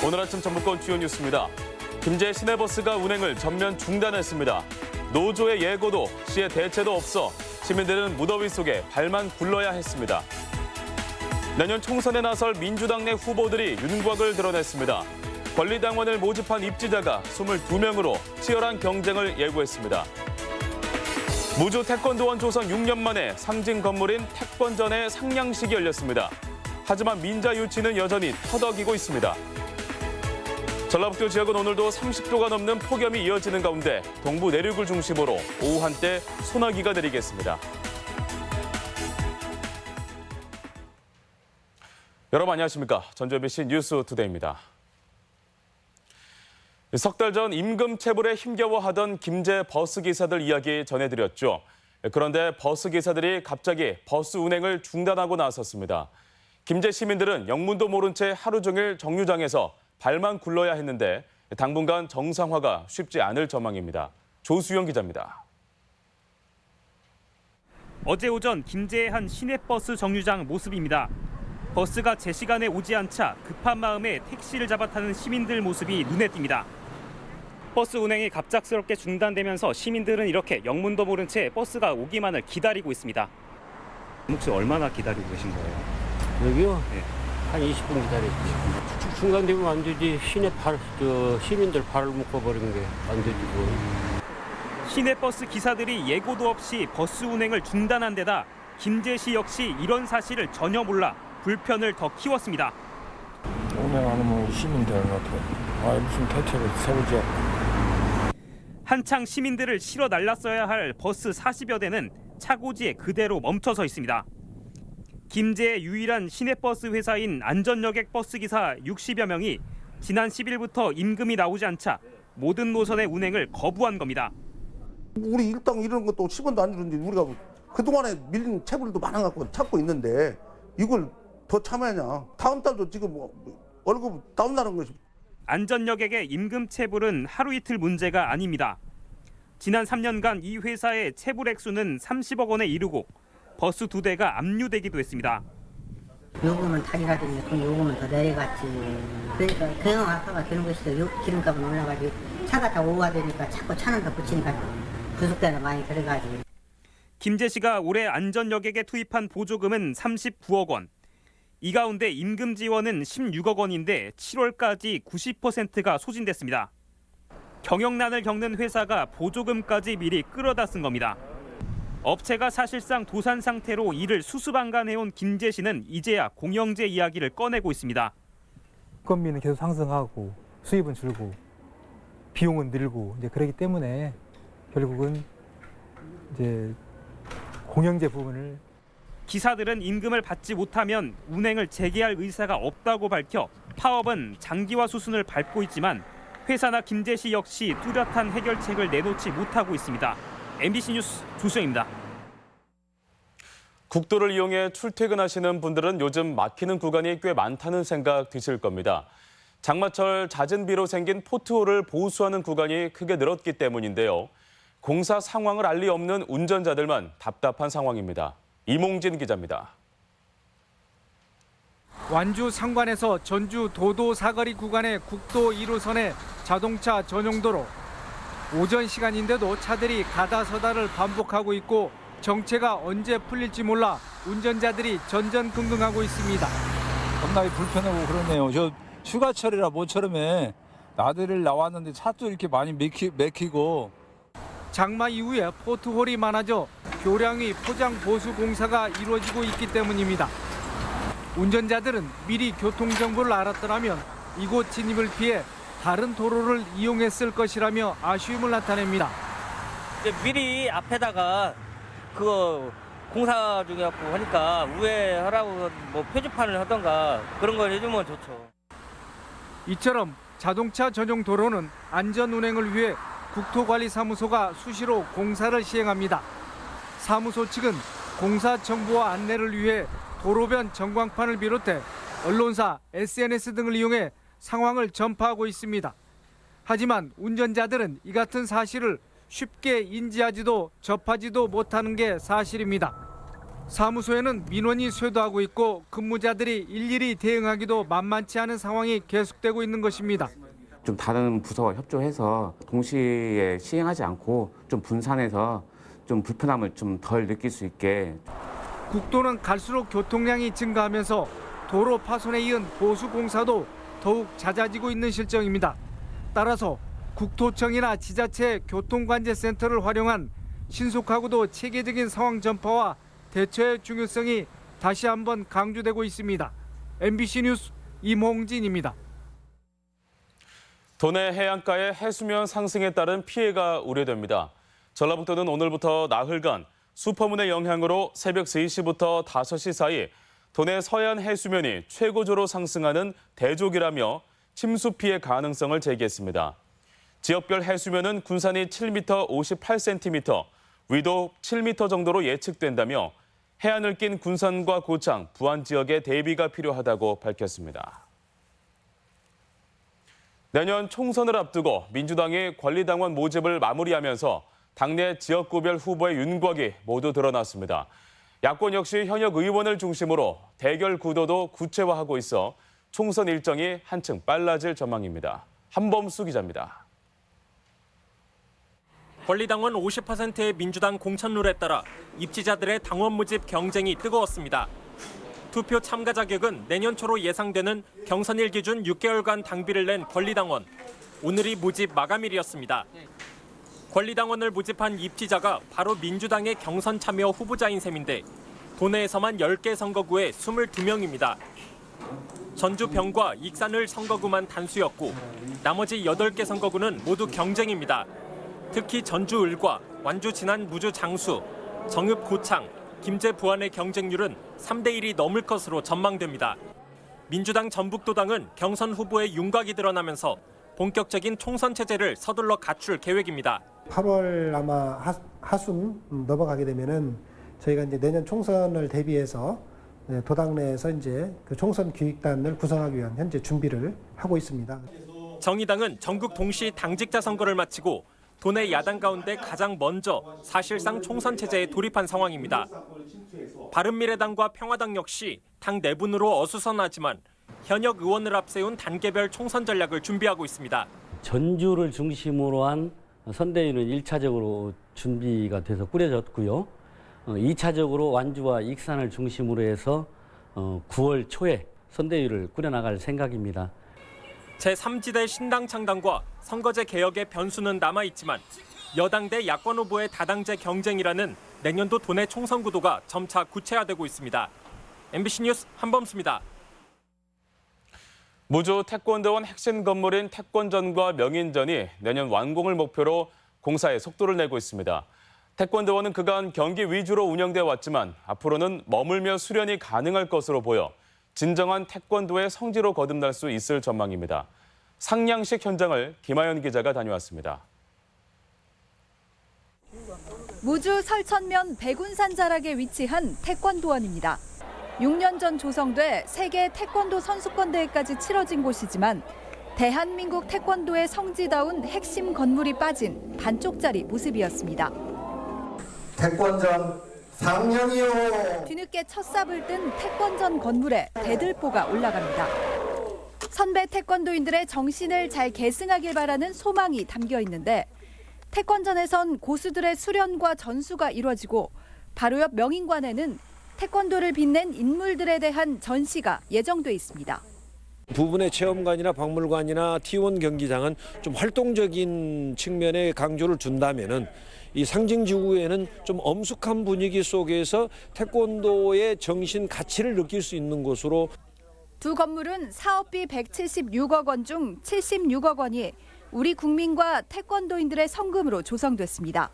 오늘 아침 전북권 주요 뉴스입니다. 김제 시내버스가 운행을 전면 중단했습니다. 노조의 예고도 시의 대체도 없어 시민들은 무더위 속에 발만 굴러야 했습니다. 내년 총선에 나설 민주당 내 후보들이 윤곽을 드러냈습니다. 권리당원을 모집한 입지자가 22명으로 치열한 경쟁을 예고했습니다. 무주 태권도원 조성 6년 만에 상징 건물인 태권전의 상냥식이 열렸습니다. 하지만 민자 유치는 여전히 터덕이고 있습니다. 전라북도 지역은 오늘도 30도가 넘는 폭염이 이어지는 가운데 동부 내륙을 중심으로 오후 한때 소나기가 내리겠습니다. 여러분 안녕하십니까? 전주 MBC 뉴스투데이입니다. 석 달 전 임금 체불에 힘겨워하던 김제 버스 기사들 이야기 전해드렸죠. 그런데 버스 기사들이 갑자기 버스 운행을 중단하고 나섰습니다. 김제 시민들은 영문도 모른 채 하루 종일 정류장에서 발만 굴러야 했는데 당분간 정상화가 쉽지 않을 전망입니다. 조수영 기자입니다. 어제 오전 김제의 한 시내버스 정류장 모습입니다. 버스가 제 시간에 오지 않자 급한 마음에 택시를 잡아 타는 시민들 모습이 눈에 띕니다. 버스 운행이 갑작스럽게 중단되면서 시민들은 이렇게 영문도 모른 채 버스가 오기만을 기다리고 있습니다. 혹시 얼마나 기다리고 계신 거예요? 여기요? 네. 한 20분 기다렸지. 중단되면 안 되지. 시민들 발을 묶어버리는 게 안 되지. 시내버스 기사들이 예고도 없이 버스 운행을 중단한 데다 김제시 역시 이런 사실을 전혀 몰라 불편을 더 키웠습니다. 운행 안 하면 시민들은 어떻게? 무슨 대책을 세우지? 한창 시민들을 실어 날랐어야 할 버스 40여 대는 차고지에 그대로 멈춰서 있습니다. 김제의 유일한 시내버스 회사인 안전여객 버스기사 60여 명이 지난 10일부터 임금이 나오지 않자 모든 노선의 운행을 거부한 겁니다. 우리 일당 이런 것도 10원도 안 주는데 우리가 그동안에 밀린 체불도 많아갖고 참고 있는데 이걸 더 참아야냐. 다음 달도 지금 월급 다운나는 것이. 안전여객의 임금 체불은 하루 이틀 문제가 아닙니다. 지난 3년간 이 회사의 체불 액수는 30억 원에 이르고 버스 2대가 압류되기도 했습니다. 요금은 타기라더니 그 요금은 더 내려갔지. 그러니까 경영 악화가 되는 것이죠. 기름값은 올라가지고 차가 다 오가 되니까 자꾸 차는 더 붙이니까 부속대가 많이 들어가지. 김제시가 올해 안전여객에 투입한 보조금은 39억 원. 이 가운데 임금 지원은 16억 원인데 7월까지 90%가 소진됐습니다. 경영난을 겪는 회사가 보조금까지 미리 끌어다 쓴 겁니다. 업체가 사실상 도산 상태로 이를 수수방관해온 김제시는 이제야 공영제 이야기를 꺼내고 있습니다. 인건비는 계속 상승하고 수입은 줄고 비용은 늘고 이제 그렇기 때문에 결국은 이제 공영제 부분을 기사들은 임금을 받지 못하면 운행을 재개할 의사가 없다고 밝혀 파업은 장기화 수순을 밟고 있지만 회사나 김제시 역시 뚜렷한 해결책을 내놓지 못하고 있습니다. MBC 뉴스 조수영입니다. 국도를 이용해 출퇴근하시는 분들은 요즘 막히는 구간이 꽤 많다는 생각 드실 겁니다. 장마철 잦은 비로 생긴 포트홀을 보수하는 구간이 크게 늘었기 때문인데요. 공사 상황을 알 리 없는 운전자들만 답답한 상황입니다. 이몽진 기자입니다. 완주 상관에서 전주 도도 사거리 구간의 국도 1호선의 자동차 전용도로. 오전 시간인데도 차들이 가다 서다를 반복하고 있고 정체가 언제 풀릴지 몰라 운전자들이 전전긍긍하고 있습니다. 겁나게 불편하고 그러네요. 저 휴가철이라 모처럼에 나들이를 나왔는데 차도 이렇게 많이 막히고. 장마 이후에 포트홀이 많아져 교량의 포장 보수 공사가 이루어지고 있기 때문입니다. 운전자들은 미리 교통정보를 알았더라면 이곳 진입을 피해 다른 도로를 이용했을 것이라며 아쉬움을 나타냅니다. 미리 앞에다가 그거 공사 중이었고 하니까 우회하라고 뭐 표지판을 하던가 그런 걸 해주면 좋죠. 이처럼 자동차 전용 도로는 안전 운행을 위해 국토관리사무소가 수시로 공사를 시행합니다. 사무소 측은 공사 정보와 안내를 위해 도로변 전광판을 비롯해 언론사, SNS 등을 이용해 상황을 전파하고 있습니다. 하지만 운전자들은 이 같은 사실을 쉽게 인지하지도 접하지도 못하는 게 사실입니다. 사무소에는 민원이 쇄도하고 있고 근무자들이 일일이 대응하기도 만만치 않은 상황이 계속되고 있는 것입니다. 좀 다른 부서와 협조해서 동시에 시행하지 않고 좀 분산해서 좀 불편함을 좀 덜 느낄 수 있게. 국도는 갈수록 교통량이 증가하면서 도로 파손에 이은 보수 공사도 더욱 잦아지고 있는 실정입니다. 따라서 국토청이나 지자체 교통관제센터를 활용한 신속하고도 체계적인 상황 전파와 대처의 중요성이 다시 한번 강조되고 있습니다. MBC 뉴스 임홍진입니다. 도내 해안가의 해수면 상승에 따른 피해가 우려됩니다. 전라북도는 오늘부터 나흘간 수퍼문의 영향으로 새벽 3시부터 5시 사이 도내 서해안 해수면이 최고조로 상승하는 대조기라며 침수 피해 가능성을 제기했습니다. 지역별 해수면은 군산이 7m 58cm, 위도 7m 정도로 예측된다며 해안을 낀 군산과 고창, 부안 지역에 대비가 필요하다고 밝혔습니다. 내년 총선을 앞두고 민주당이 권리당원 모집을 마무리하면서 당내 지역구별 후보의 윤곽이 모두 드러났습니다. 야권 역시 현역 의원을 중심으로 대결 구도도 구체화하고 있어 총선 일정이 한층 빨라질 전망입니다. 한범수 기자입니다. 권리당원 50%의 민주당 공천룰에 따라 입지자들의 당원 모집 경쟁이 뜨거웠습니다. 투표 참가 자격은 내년 초로 예상되는 경선일 기준 6개월간 당비를 낸 권리당원. 오늘이 모집 마감일이었습니다. 권리당원을 모집한 입지자가 바로 민주당의 경선 참여 후보자인 셈인데 도내에서만 10개 선거구에 22명입니다. 전주 병과 익산을 선거구만 단수였고 나머지 8개 선거구는 모두 경쟁입니다. 특히 전주 을과, 완주 진안 무주 장수, 정읍 고창, 김제 부안의 경쟁률은 3대1이 넘을 것으로 전망됩니다. 민주당 전북도당은 경선 후보의 윤곽이 드러나면서 본격적인 총선 체제를 서둘러 갖출 계획입니다. 8월 아마 하순 넘어가게 되면은 저희가 이제 내년 총선을 대비해서 도당 내에서 이제 그 총선 기획단을 구성하기 위한 현재 준비를 하고 있습니다. 정의당은 전국 동시 당직자 선거를 마치고 도내 야당 가운데 가장 먼저 사실상 총선 체제에 돌입한 상황입니다. 바른미래당과 평화당 역시 당 내분으로 어수선하지만 현역 의원을 앞세운 단계별 총선 전략을 준비하고 있습니다. 전주를 중심으로 한 선대위는 1차적으로 준비가 돼서 꾸려졌고요. 2차적으로 완주와 익산을 중심으로 해서 9월 초에 선대위를 꾸려나갈 생각입니다. 제3지대 신당 창당과 선거제 개혁의 변수는 남아있지만 여당 대 야권 후보의 다당제 경쟁이라는 내년도 도내 총선 구도가 점차 구체화되고 있습니다. MBC 뉴스 한범수입니다. 무주 태권도원 핵심 건물인 태권전과 명인전이 내년 완공을 목표로 공사에 속도를 내고 있습니다. 태권도원은 그간 경기 위주로 운영돼 왔지만 앞으로는 머물며 수련이 가능할 것으로 보여 진정한 태권도의 성지로 거듭날 수 있을 전망입니다. 상량식 현장을 김하연 기자가 다녀왔습니다. 무주 설천면 백운산 자락에 위치한 태권도원입니다. 6년 전 조성돼 세계 태권도 선수권 대회까지 치러진 곳이지만 대한민국 태권도의 성지다운 핵심 건물이 빠진 반쪽짜리 모습이었습니다. 태권전 상영이요. 뒤늦게 첫 삽을 뜬 태권전 건물에 대들보가 올라갑니다. 선배 태권도인들의 정신을 잘 계승하길 바라는 소망이 담겨 있는데 태권전에선 고수들의 수련과 전수가 이뤄지고 바로 옆 명인관에는 태권도를 빛낸 인물들에 대한 전시가 예정돼 있습니다. 부분의 체험관이나 박물관이나 T1 경기장은 좀 활동적인 측면에 강조를 준다면은 이 상징지구에는 좀 엄숙한 분위기 속에서 태권도의 정신 가치를 느낄 수 있는 곳으로. 두 건물은 사업비 176억 원 중 76억 원이 우리 국민과 태권도인들의 성금으로 조성됐습니다.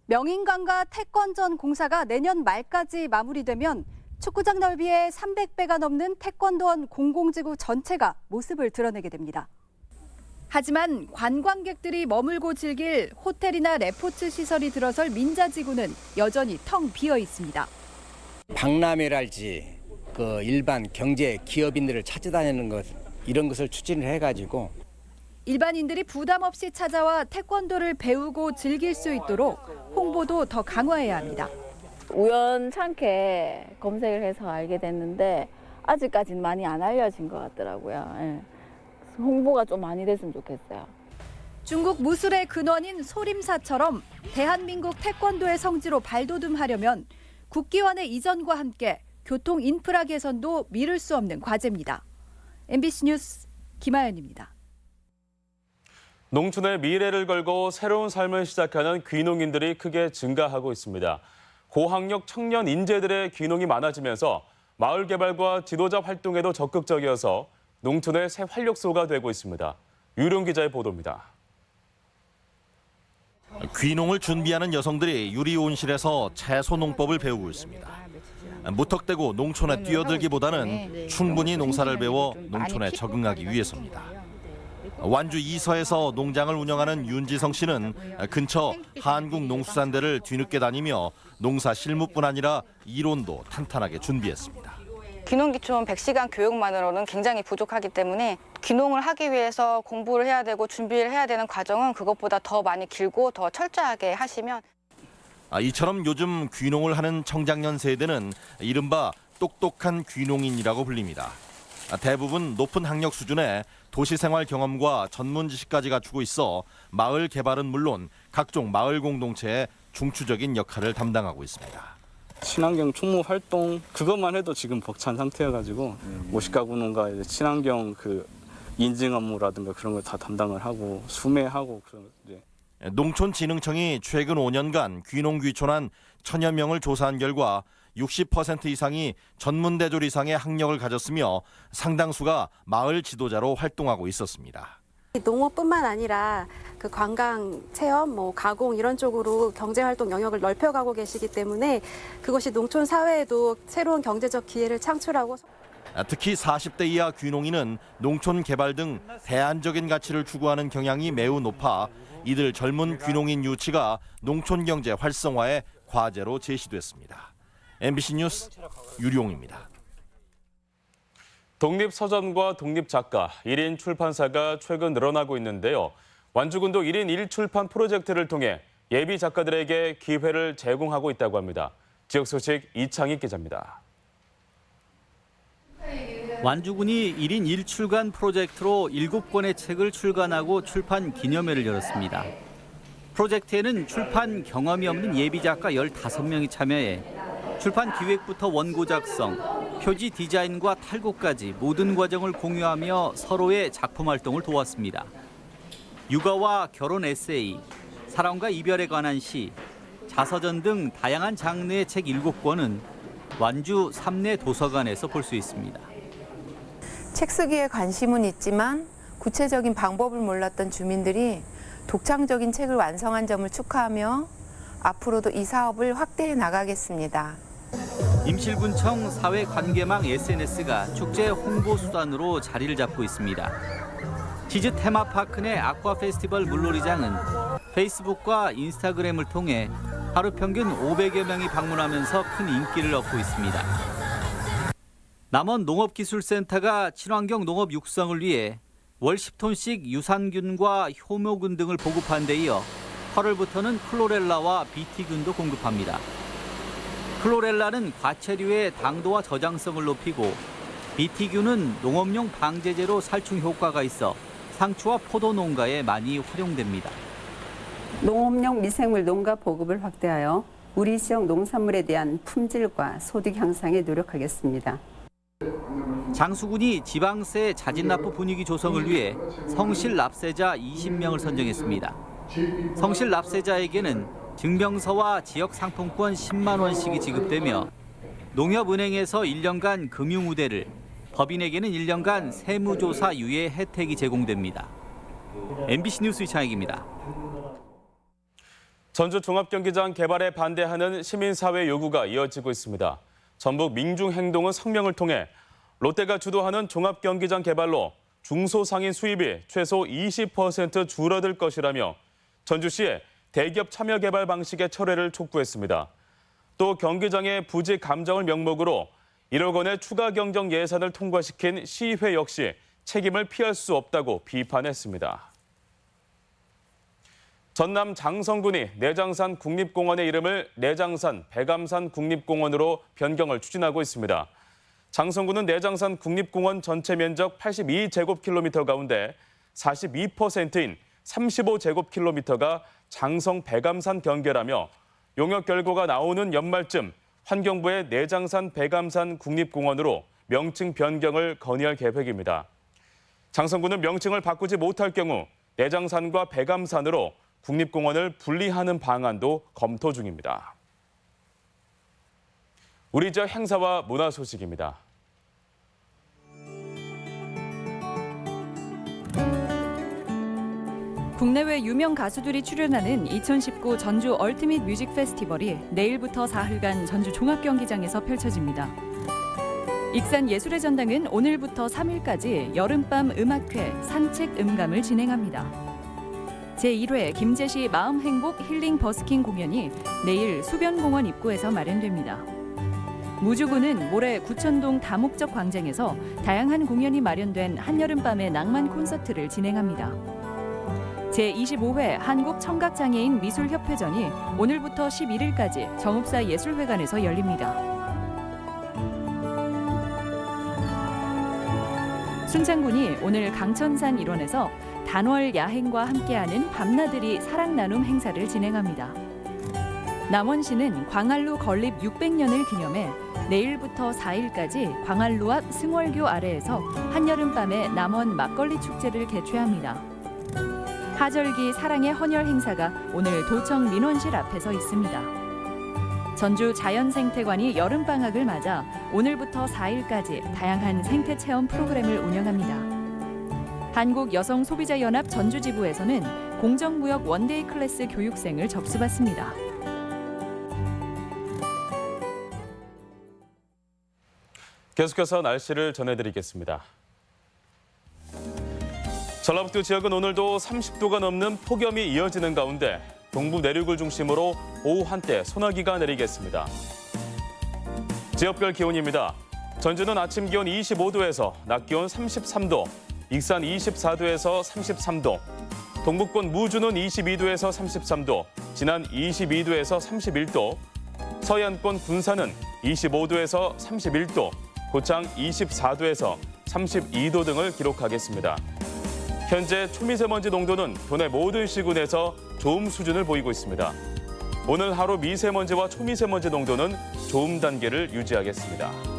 명인관과 태권전 공사가 내년 말까지 마무리되면 축구장 넓이의 300배가 넘는 태권도원 공공지구 전체가 모습을 드러내게 됩니다. 하지만 관광객들이 머물고 즐길 호텔이나 레포츠 시설이 들어설 민자지구는 여전히 텅 비어 있습니다. 박람회랄지 그 일반 경제 기업인들을 찾아다니는 것 이런 것을 추진을 해가지고 일반인들이 부담 없이 찾아와 태권도를 배우고 즐길 수 있도록 홍보도 더 강화해야 합니다. 우연찮게 검색을 해서 알게 됐는데 아직까지는 많이 안 알려진 것 같더라고요. 예. 홍보가 좀 많이 됐으면 좋겠어요. 중국 무술의 근원인 소림사처럼 대한민국 태권도의 성지로 발돋움하려면 국기원의 이전과 함께 교통 인프라 개선도 미룰 수 없는 과제입니다. MBC 뉴스 김아연입니다. 농촌의 미래를 걸고 새로운 삶을 시작하는 귀농인들이 크게 증가하고 있습니다. 고학력 청년 인재들의 귀농이 많아지면서 마을 개발과 지도자 활동에도 적극적이어서 농촌의 새 활력소가 되고 있습니다. 유룡 기자의 보도입니다. 귀농을 준비하는 여성들이 유리온실에서 채소 농법을 배우고 있습니다. 무턱대고 농촌에 뛰어들기보다는 충분히 농사를 배워 농촌에 적응하기 위해서입니다. 완주 이서에서 농장을 운영하는 윤지성 씨는 근처 한국농수산대를 뒤늦게 다니며 농사 실무뿐 아니라 이론도 탄탄하게 준비했습니다. 귀농기촌 100시간 교육만으로는 굉장히 부족하기 때문에 귀농을 하기 위해서 공부를 해야 되고 준비를 해야 되는 과정은 그것보다 더 많이 길고 더 철저하게 하시면 이처럼 요즘 귀농을 하는 청장년 세대는 이른바 똑똑한 귀농인이라고 불립니다. 대부분 높은 학력 수준에 도시생활 경험과 전문 지식까지 갖추고 있어 마을 개발은 물론 각종 마을 공동체의 중추적인 역할을 담당하고 있습니다. 친환경 총무 활동 그것만 해도 지금 벅찬 상태여가지고 50가구 농가 친환경 그 인증 업무라든가 그런 걸 다 담당을 하고 수매하고 그런. 농촌진흥청이 최근 5년간 귀농귀촌한 1000여 명을 조사한 결과 60% 이상이 전문대졸 이상의 학력을 가졌으며 상당수가 마을 지도자로 활동하고 있었습니다. 농업뿐만 아니라 그 관광, 체험, 가공 이런 쪽으로 경제활동 영역을 넓혀가고 계시기 때문에 그것이 농촌 사회에도 새로운 경제적 기회를 창출하고 특히 40대 이하 귀농인은 농촌 개발 등 대안적인 가치를 추구하는 경향이 매우 높아 이들 젊은 귀농인 유치가 농촌 경제 활성화의 과제로 제시됐습니다. MBC 뉴스 유룡입니다. 독립서점과 독립작가, 1인 출판사가 최근 늘어나고 있는데요. 완주군도 1인 1출판 프로젝트를 통해 예비 작가들에게 기회를 제공하고 있다고 합니다. 지역 소식 이창익 기자입니다. 완주군이 1인 1출간 프로젝트로 7권의 책을 출간하고 출판 기념회를 열었습니다. 프로젝트에는 출판 경험이 없는 예비 작가 15명이 참여해 출판 기획부터 원고 작성, 표지 디자인과 탈고까지 모든 과정을 공유하며 서로의 작품 활동을 도왔습니다. 육아와 결혼 에세이, 사랑과 이별에 관한 시, 자서전 등 다양한 장르의 책 7권은 완주 삼내 도서관에서 볼 수 있습니다. 책 쓰기에 관심은 있지만 구체적인 방법을 몰랐던 주민들이 독창적인 책을 완성한 점을 축하하며 앞으로도 이 사업을 확대해 나가겠습니다. 임실군청 사회관계망 SNS가 축제 홍보 수단으로 자리를 잡고 있습니다. 치즈 테마파크 내 아쿠아 페스티벌 물놀이장은 페이스북과 인스타그램을 통해 하루 평균 500여 명이 방문하면서 큰 인기를 얻고 있습니다. 남원 농업기술센터가 친환경 농업 육성을 위해 월 10톤씩 유산균과 효모균 등을 보급한 데 이어 8월부터는 클로렐라와 BT균도 공급합니다. 클로렐라는 과체류의 당도와 저장성을 높이고 BT균은 농업용 방제제로 살충 효과가 있어 상추와 포도 농가에 많이 활용됩니다. 농업용 미생물 농가 보급을 확대하여 우리 지역 농산물에 대한 품질과 소득 향상에 노력하겠습니다. 장수군이 지방세 자진 납부 분위기 조성을 위해 성실 납세자 20명을 선정했습니다. 성실 납세자에게는 증명서와 지역 상품권 10만 원씩이 지급되며 농협은행에서 1년간 금융우대를, 법인에게는 1년간 세무조사 유예 혜택이 제공됩니다. MBC 뉴스 이창익입니다. 전주 종합경기장 개발에 반대하는 시민사회 요구가 이어지고 있습니다. 전북 민중행동은 성명을 통해 롯데가 주도하는 종합경기장 개발로 중소상인 수입이 최소 20% 줄어들 것이라며 전주시에 대기업 참여 개발 방식의 철회를 촉구했습니다. 또 경기장의 부지 감정을 명목으로 1억 원의 추가 경정 예산을 통과시킨 시의회 역시 책임을 피할 수 없다고 비판했습니다. 전남 장성군이 내장산 국립공원의 이름을 내장산 백암산 국립공원으로 변경을 추진하고 있습니다. 장성군은 내장산 국립공원 전체 면적 82제곱킬로미터 가운데 42%인 35제곱킬로미터가 장성 백암산 경계라며 용역 결과가 나오는 연말쯤 환경부의 내장산 백암산 국립공원으로 명칭 변경을 건의할 계획입니다. 장성군은 명칭을 바꾸지 못할 경우 내장산과 백암산으로 국립공원을 분리하는 방안도 검토 중입니다. 우리 지역 행사와 문화 소식입니다. 국내외 유명 가수들이 출연하는 2019 전주 얼티밋 뮤직 페스티벌이 내일부터 사흘간 전주 종합경기장에서 펼쳐집니다. 익산 예술의 전당은 오늘부터 3일까지 여름밤 음악회 산책 음감을 진행합니다. 제1회 김제시 마음행복 힐링 버스킹 공연이 내일 수변공원 입구에서 마련됩니다. 무주군은 모레 구천동 다목적 광장에서 다양한 공연이 마련된 한여름밤의 낭만 콘서트를 진행합니다. 제25회 한국청각장애인 미술협회전이 오늘부터 11일까지 정읍사 예술회관에서 열립니다. 순창군이 오늘 강천산 일원에서 단월 야행과 함께하는 밤나들이 사랑 나눔 행사를 진행합니다. 남원시는 광안루 건립 600년을 기념해 내일부터 4일까지 광안루 앞 승월교 아래에서 한여름밤의 남원 막걸리 축제를 개최합니다. 하절기 사랑의 헌혈 행사가 오늘 도청 민원실 앞에서 있습니다. 전주 자연생태관이 여름방학을 맞아 오늘부터 4일까지 다양한 생태 체험 프로그램을 운영합니다. 한국여성소비자연합 전주지부에서는 공정무역 원데이 클래스 교육생을 접수받습니다. 계속해서 날씨를 전해드리겠습니다. 전라북도 지역은 오늘도 30도가 넘는 폭염이 이어지는 가운데 동부 내륙을 중심으로 오후 한때 소나기가 내리겠습니다. 지역별 기온입니다. 전주는 아침 기온 25도에서 낮 기온 33도, 익산 24도에서 33도, 동북권 무주는 22도에서 33도, 진안 22도에서 31도, 서해안권 군산은 25도에서 31도, 고창 24도에서 32도 등을 기록하겠습니다. 현재 초미세먼지 농도는 도내 모든 시군에서 좋음 수준을 보이고 있습니다. 오늘 하루 미세먼지와 초미세먼지 농도는 좋음 단계를 유지하겠습니다.